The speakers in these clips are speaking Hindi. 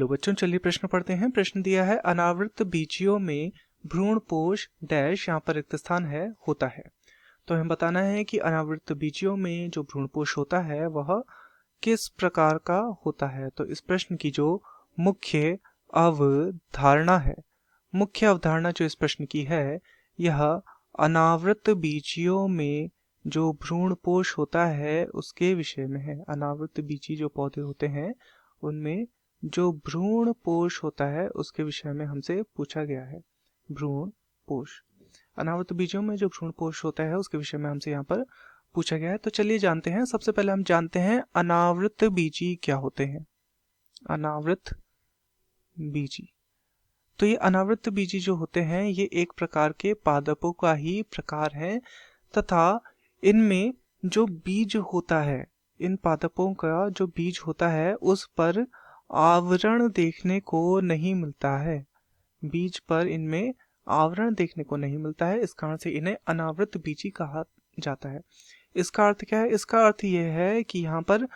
हेलो बच्चों, चलिए प्रश्न पढ़ते हैं। प्रश्न दिया है अनावृत बीजियों में भ्रूणपोष डैश, यहाँ पर रिक्त स्थान है, होता है। तो हमें बताना है कि अनावृत बीजियों में जो भ्रूणपोष होता है वह किस प्रकार का होता है। तो इस प्रश्न की जो मुख्य अवधारणा है, मुख्य अवधारणा जो इस प्रश्न की है, यह अनावृत बीजियों में जो भ्रूणपोष होता है उसके विषय में है। अनावृत बीजी जो पौधे होते हैं उनमें जो भ्रूणपोष होता है उसके विषय में हमसे पूछा गया है। भ्रूणपोष, अनावृत बीजों में जो भ्रूणपोष होता है उसके विषय में हमसे यहाँ पर पूछा गया है। तो चलिए जानते हैं। सबसे पहले हम जानते हैं अनावृत बीजी क्या होते हैं। अनावृत बीजी, तो ये अनावृत बीजी जो होते हैं ये एक प्रकार के पादपों का ही प्रकार है तथा इनमें जो बीज होता है, इन पादपों का जो बीज होता है उस पर आवरण देखने को नहीं मिलता है। बीज पर इनमें आवरण देखने को नहीं मिलता है, इस कारण से इन्हें अनावृत बीजी कहा जाता है। इसका अर्थ क्या है? इसका अर्थ यह है कि यहाँ पर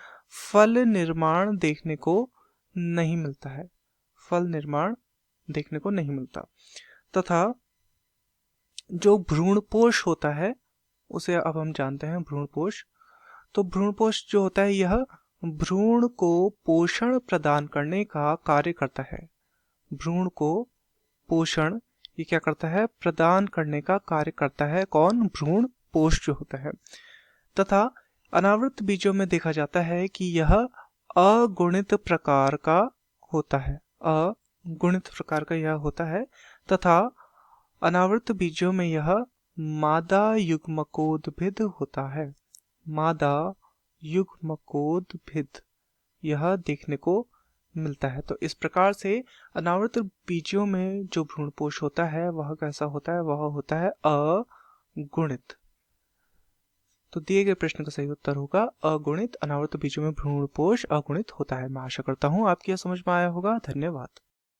फल निर्माण देखने को नहीं मिलता है, फल निर्माण देखने को नहीं मिलता। तथा जो भ्रूणपोष होता है उसे अब हम जानते हैं। भ्रूणपोष, तो भ्रूणपोष जो होता है यह भ्रूण को पोषण प्रदान करने का कार्य करता है। भ्रूण को पोषण ये क्या करता है? प्रदान करने का कार्य करता है। कौन? भ्रूणपोष जो होता है। तथा अनावृत बीजों में देखा जाता है कि यह अगुणित प्रकार का होता है, अगुणित प्रकार का यह होता है। तथा अनावृत बीजों में यह मादा युग्मकोद्भिद होता है। मादा युग्मकोद्भिद यह देखने को मिलता है। तो इस प्रकार से अनावृत बीजों में जो भ्रूणपोष होता है वह कैसा होता है? वह होता है अगुणित। तो दिए गए प्रश्न का सही उत्तर होगा अगुणित। अनावृत बीजों में भ्रूणपोष अगुणित होता है। मैं आशा करता हूँ आपकी यह समझ में आया होगा। धन्यवाद।